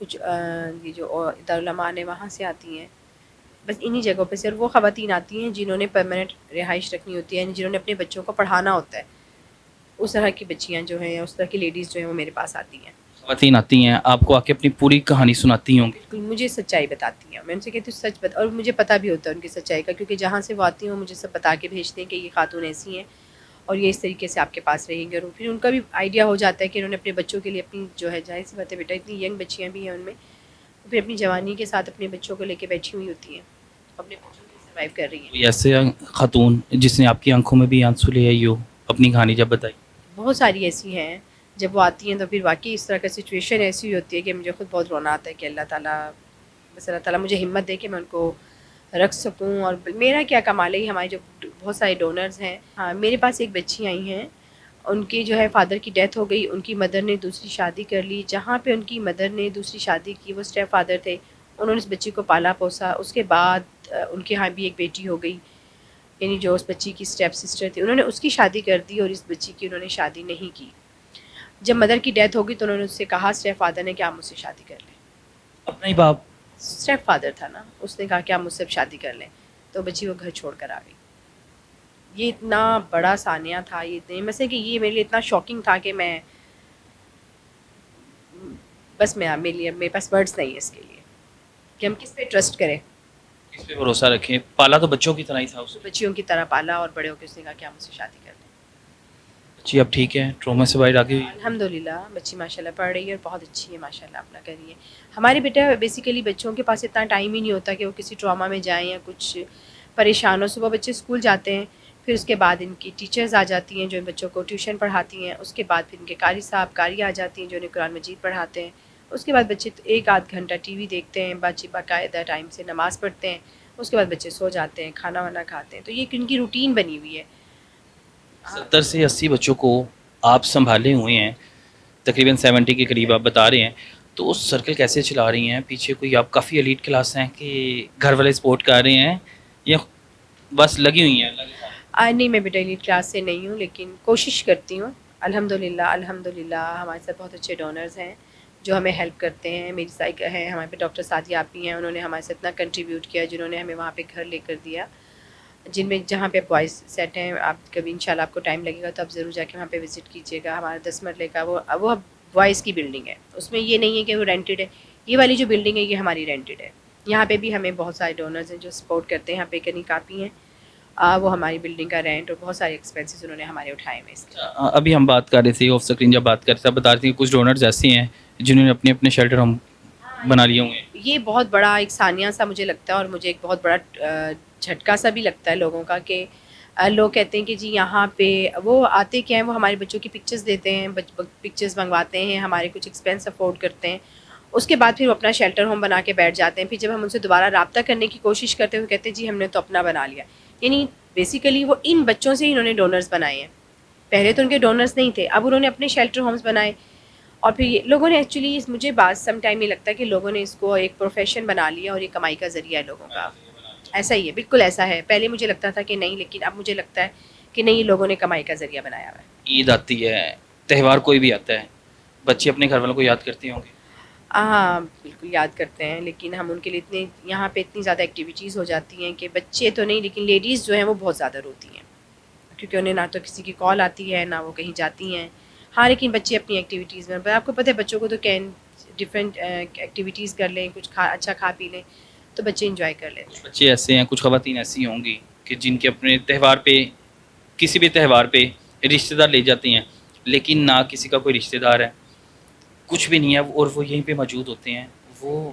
کچھ یہ جو دارالعلومات ہیں وہاں سے آتی ہیں، بس انہی جگہوں پہ سے. اور وہ خواتین آتی ہیں جنہوں نے پرماننٹ رہائش رکھنی ہوتی ہے، جنہوں نے اپنے بچوں کو پڑھانا ہوتا ہے. اس طرح کی بچیاں جو ہیں، اس طرح کی لیڈیز جو ہیں وہ میرے پاس آتی ہیں. خواتین آتی ہیں آپ کو آ کے اپنی پوری کہانی سناتی ہوں گی؟ بالکل مجھے سچائی بتاتی ہیں. میں ان سے کہتی ہوں سچ بتا، اور مجھے پتہ بھی ہوتا ہے ان کی سچائی کا، کیونکہ جہاں سے وہ آتی ہیں وہ مجھے سب بتا کے بھیجتے ہیں کہ یہ خاتون ایسی ہیں اور یہ اس طریقے سے آپ کے پاس رہیں گے. اور پھر ان کا بھی آئیڈیا ہو جاتا ہے کہ انہوں نے اپنے بچوں کے لیے اپنی جو ہے، ظاہر سی بات ہے بیٹا اتنی ینگ بچیاں بھی ہیں ان میں، وہ پھر اپنی جوانی کے ساتھ اپنے بچوں کو لے کے بیٹھی ہوئی ہوتی ہیں، اپنے بچوں کو سروائیو کر رہی ہیں. کوئی ایسے خاتون جس نے آپ کی آنکھوں میں بھی آنسو لے آئی ہو اپنی کہانی جب بتائی؟ بہت ساری ایسی ہیں. جب وہ آتی ہیں تو پھر واقعی اس طرح کا سچویشن ایسی ہوتی ہے کہ مجھے خود بہت رونا آتا ہے کہ اللہ تعالیٰ، بس اللہ تعالیٰ مجھے ہمت دے کہ میں ان کو رکھ سکوں. اور میرا کیا کمال ہے، ہمارے جو بہت سارے ڈونرز ہیں. ہاں میرے پاس ایک بچی آئی ہیں، ان کی جو ہے فادر کی ڈیتھ ہو گئی، ان کی مدر نے دوسری شادی کر لی. جہاں پہ ان کی مدر نے دوسری شادی کی وہ اسٹیپ فادر تھے، انہوں نے اس بچی کو پالا پوسا. اس کے بعد ان کے ہاں بھی ایک بیٹی ہو گئی، یعنی جو اس بچی کی اسٹیپ سسٹر تھی انہوں نے اس کی شادی کر دی اور اس بچی کی انہوں نے شادی نہیں کی. جب مدر کی ڈیتھ ہوگی تو انہوں نے اس سے کہا اسٹیپ فادر نے کہ آپ مجھ سے شادی کر لیں. اپنا ہی باپ؟ اسٹیپ فادر تھا نا، اس نے کہا کہ آپ مجھ سے شادی کر لیں. تو بچی وہ گھر چھوڑ کر آ گئی. یہ اتنا بڑا سانیہ تھا، یہ اتنے مثلا کہ یہ میرے لیے اتنا شاکنگ تھا کہ میں بس میرے پاس ورڈس نہیں ہے اس کے لیے کہ ہم کس پہ ٹرسٹ کریں. کس پہ بھروسہ رکھیں؟ پالا تو بچوں کی طرح ہی تھا تو بچیوں کی طرح پالا اور بڑے ہو کے اس نے کہا کہ آپ مجھ سے شادی کر لیں. بچی اب ٹھیک ہے، ٹروما سے باہر آ گئی؟ الحمد للہ بچی ماشاء اللہ پڑھ رہی ہے اور بہت اچھی ہے ماشاء اللہ، اپنا کر رہی ہے. ہمارے بیٹا بیسیکلی بچوں کے پاس اتنا ٹائم ہی نہیں ہوتا کہ وہ کسی ٹراما میں جائیں یا کچھ پریشان ہو. صبح بچے اسکول جاتے ہیں، پھر اس کے بعد ان کی ٹیچرز آ جاتی ہیں جو ان بچوں کو ٹیوشن پڑھاتی ہیں. اس کے بعد پھر ان کے قاری صاحب قاری آ جاتی ہیں جو انہیں قرآن مجید پڑھاتے ہیں. اس کے بعد بچے ایک آدھ گھنٹہ ٹی وی دیکھتے ہیں، بچے باقاعدہ ٹائم سے نماز پڑھتے ہیں. اس کے بعد بچے سو جاتے ہیں، کھانا وانا کھاتے ہیں. تو یہ ان کی روٹین بنی ہوئی ہے. 70 سے 80 بچوں کو آپ سنبھالے ہوئے ہیں، تقریباً 70 کے قریب آپ بتا رہے ہیں. تو اس سرکل کیسے چلا رہی ہیں؟ پیچھے کوئی آپ کافی ایلیٹ کلاس ہیں کہ گھر والے سپورٹ کر رہے ہیں یا بس لگی ہوئی ہیں؟ نہیں میں بیٹا ایلیٹ کلاس سے نہیں ہوں، لیکن کوشش کرتی ہوں. الحمد للہ ہمارے ساتھ بہت اچھے ڈونرز ہیں جو ہمیں ہیلپ کرتے ہیں. میری سائیک ہیں ہمارے پہ ڈاکٹر سعدیہ آپی ہیں، انہوں نے ہمارے ساتھ اتنا کنٹریبیوٹ کیا، جنہوں نے ہمیں وہاں پہ گھر لے کر دیا جن میں جہاں پہ بوائز سیٹ ہیں. آپ کبھی انشاءاللہ آپ کو ٹائم لگے گا تو آپ ضرور جا کے وہاں پہ وزٹ کیجیے گا. ہمارا 10 مرلے کا وہ بوائز کی بلڈنگ ہے، اس میں یہ نہیں ہے کہ وہ رینٹڈ ہے. یہ والی جو بلڈنگ ہے یہ ہماری رینٹڈ ہے. یہاں پہ بھی ہمیں بہت سارے ڈونرز ہیں جو سپورٹ کرتے ہیں. یہاں پہ کنی کاپی ہیں، وہ ہماری بلڈنگ کا رینٹ اور بہت سارے ایکسپینسز انہوں نے ہمارے اٹھائے ہوئے اس کے. ابھی ہم بات کر رہے تھے آف اسکرین، جب بات کر رہے تھے بتا رہے تھے کہ کچھ ڈونرز ایسے ہیں جنہوں نے اپنے اپنے شیلٹر ہوم بنا لیے ہوئے ہیں. یہ بہت بڑا ایک ثانیہ سا مجھے لگتا ہے، اور مجھے ایک بہت بڑا جھٹکا سا بھی لگتا ہے لوگوں کا کہ لوگ کہتے ہیں کہ جی یہاں پہ وہ آتے کیا ہیں، وہ ہمارے بچوں کی پکچرز دیتے ہیں، پکچرز منگواتے ہیں، ہمارے کچھ ایکسپینس افورڈ کرتے ہیں. اس کے بعد پھر وہ اپنا شیلٹر ہوم بنا کے بیٹھ جاتے ہیں. پھر جب ہم ان سے دوبارہ رابطہ کرنے کی کوشش کرتے ہیں وہ کہتے ہیں جی ہم نے تو اپنا بنا لیا. یعنی بیسیکلی وہ ان بچوں سے ہی انہوں نے ڈونرز بنائے ہیں. پہلے تو ان کے ڈونرز نہیں تھے، اب انہوں نے اپنے شیلٹر ہومز بنائے. اور پھر یہ لوگوں نے ایکچولی مجھے بعض سم ٹائم یہ لگتا ہے کہ لوگوں نے اس کو ایک پروفیشن بنا لیا اور یہ کمائی کا ذریعہ ہے لوگوں کا. ایسا ہی ہے، بالکل ایسا ہے. پہلے مجھے لگتا تھا کہ نہیں، لیکن اب مجھے لگتا ہے کہ نہیں، یہ لوگوں نے کمائی کا ذریعہ بنایا ہوا ہے. عید آتی ہے، تہوار کوئی بھی آتا ہے، بچے اپنے گھر والوں کو یاد کرتے ہوں گے؟ ہاں بالکل یاد کرتے ہیں، لیکن ہم ان کے لیے یہاں پہ اتنی زیادہ ایکٹیویٹیز ہو جاتی ہیں کہ بچے تو نہیں لیکن لیڈیز جو ہیں وہ بہت زیادہ روتی ہیں، کیونکہ انہیں نہ تو کسی کی کال آتی ہے نہ وہ کہیں جاتی ہیں. ہاں لیکن بچے اپنی ایکٹیویٹیز میں، آپ کو پتہ ہے بچوں کو تو ڈفرینٹ ایکٹیویٹیز کر لیں، کچھ اچھا کھا پی لیں تو بچے انجوائے کر لیتے ہیں. بچے ایسے ہیں، کچھ خواتین ایسی ہوں گی کہ جن کے اپنے تہوار پہ، کسی بھی تہوار پہ رشتہ دار لے جاتے ہیں لیکن نہ کسی کا کوئی رشتہ دار ہے، کچھ بھی نہیں ہے، اور وہ یہیں پہ موجود ہوتے ہیں. وہ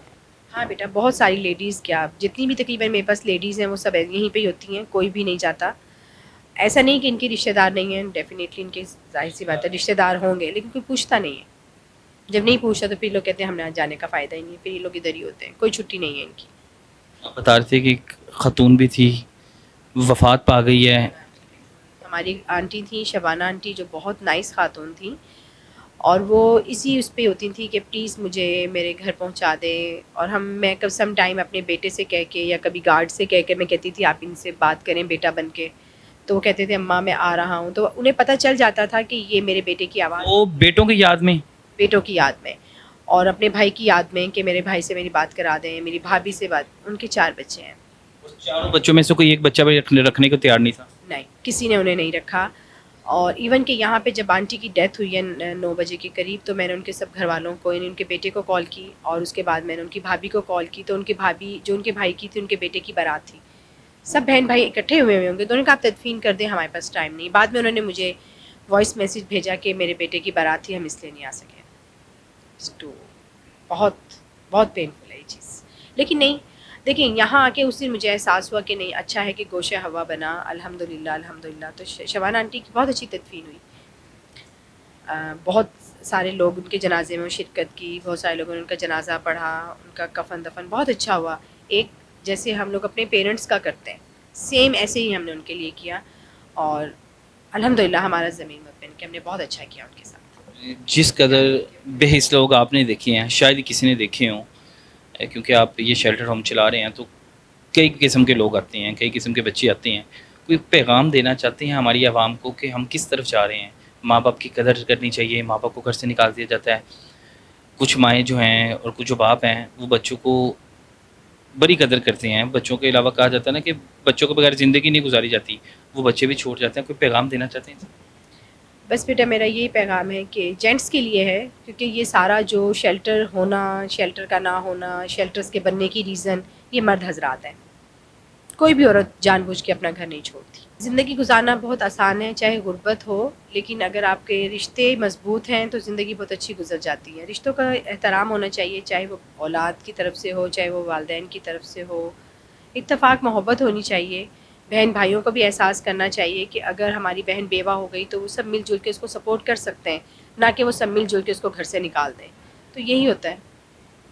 ہاں بیٹا بہت ساری لیڈیز، کیا جتنی بھی تقریباً میرے پاس لیڈیز ہیں وہ سب یہیں پہ ہی ہوتی ہیں، کوئی بھی نہیں جاتا. ایسا نہیں کہ ان کے رشتہ دار نہیں ہیں، ڈیفینیٹلی ان کے ظاہر سی بات ہے رشتہ دار ہوں گے، لیکن کوئی پوچھتا نہیں ہے. جب نہیں پوچھتا تو پھر لوگ کہتے ہیں ہمیں جانے کا فائدہ ہی نہیں ہے، پھر یہ لوگ ادھر ہی ہوتے ہیں، کوئی چھٹی نہیں ہے ان کی. آپ بتا رہے تھے کہ ایک خاتون بھی تھی وفات پا گئی ہے. ہماری آنٹی تھیں شبانہ آنٹی، جو بہت نائس خاتون تھیں، اور وہ اسی اس پہ ہوتی تھیں کہ پلیز مجھے میرے گھر پہنچا دیں. اور میں کب سم ٹائم اپنے بیٹے سے کہہ کے یا کبھی گارڈ سے کہہ کے میں کہتی تھی آپ ان سے بات کریں بیٹا بن کے، تو وہ کہتے تھے اماں میں آ رہا ہوں. تو انہیں پتہ چل جاتا تھا کہ یہ میرے بیٹے کی آواز، وہ بیٹوں کی یاد میں، بیٹوں کی یاد میں. اور اپنے بھائی کی یاد میں کہ میرے بھائی سے میری بات کرا دیں, میری بھابھی سے بات. ان کے 4 بچے ہیں. اس چاروں بچوں میں سے کوئی ایک بچہ بھی رکھنے کو تیار نہیں تھا؟ نہیں, کسی نے انہیں نہیں رکھا. اور ایون کہ یہاں پہ جب آنٹی کی ڈیتھ ہوئی ہے 9 بجے کے قریب, تو میں نے ان کے سب گھر والوں کو, یعنی ان کے بیٹے کو کال کی, اور اس کے بعد میں نے ان کی بھابھی کو کال کی. تو ان کی بھابھی جو ان کے بھائی کی تھی, ان کے بیٹے کی بارات تھی, سب بہن بھائی اکٹھے ہوئے ہوں گے. تو انہوں نے کہا آپ تدفین کر دیں, ہمارے پاس ٹائم نہیں. بعد میں انہوں نے مجھے وائس میسیج بھیجا کہ میرے بیٹے کی بارات تھی, ہم اس لیے نہیں آ سکے. تو بہت بہت پینفل ہے یہ چیز. لیکن نہیں, دیکھیں یہاں آ کے اس دن مجھے احساس ہوا کہ نہیں, اچھا ہے کہ گوشہ ہوا بنا, الحمدللہ الحمدللہ. تو شبانہ آنٹی کی بہت اچھی تدفین ہوئی. بہت سارے لوگ ان کے جنازے میں شرکت کی, بہت سارے لوگوں نے ان کا جنازہ پڑھا, ان کا کفن دفن بہت اچھا ہوا. ایک جیسے ہم لوگ اپنے پیرنٹس کا کرتے ہیں, سیم ایسے ہی ہم نے ان کے لیے کیا. اور الحمدللہ ہمارا زمین مطمئن کہ ہم نے بہت اچھا کیا ان کے ساتھ. جس قدر بے حس لوگ آپ نے دیکھے ہیں, شاید ہی کسی نے دیکھے ہوں, کیونکہ آپ یہ شیلٹر ہوم چلا رہے ہیں تو کئی قسم کے لوگ آتے ہیں, کئی قسم کے بچے آتے ہیں. کوئی پیغام دینا چاہتے ہیں ہماری عوام کو کہ ہم کس طرف جا رہے ہیں؟ ماں باپ کی قدر کرنی چاہیے, ماں باپ کو گھر سے نکال دیا جاتا ہے. کچھ مائیں جو ہیں اور کچھ جو باپ ہیں وہ بچوں کو بڑی قدر کرتے ہیں. بچوں کے علاوہ کہا جاتا ہے نا کہ بچوں کو بغیر زندگی نہیں گزاری جاتی, وہ بچے بھی چھوڑ جاتے ہیں. کوئی پیغام دینا چاہتے ہیں؟ بس بیٹا میرا یہی پیغام ہے کہ جینٹس کے لیے ہے, کیونکہ یہ سارا جو شیلٹر ہونا, شیلٹر کا نہ ہونا, شیلٹرز کے بننے کی ریزن یہ مرد حضرات ہیں. کوئی بھی عورت جان بوجھ کے اپنا گھر نہیں چھوڑتی. زندگی گزارنا بہت آسان ہے, چاہے غربت ہو, لیکن اگر آپ کے رشتے مضبوط ہیں تو زندگی بہت اچھی گزر جاتی ہے. رشتوں کا احترام ہونا چاہیے, چاہے وہ اولاد کی طرف سے ہو, چاہے وہ والدین کی طرف سے ہو. اتفاق محبت ہونی چاہیے. بہن بھائیوں کو بھی احساس کرنا چاہیے کہ اگر ہماری بہن بیوہ ہو گئی تو وہ سب مل جل کے اس کو سپورٹ کر سکتے ہیں, نہ کہ وہ سب مل جل کے اس کو گھر سے نکال دیں. تو یہی ہوتا ہے.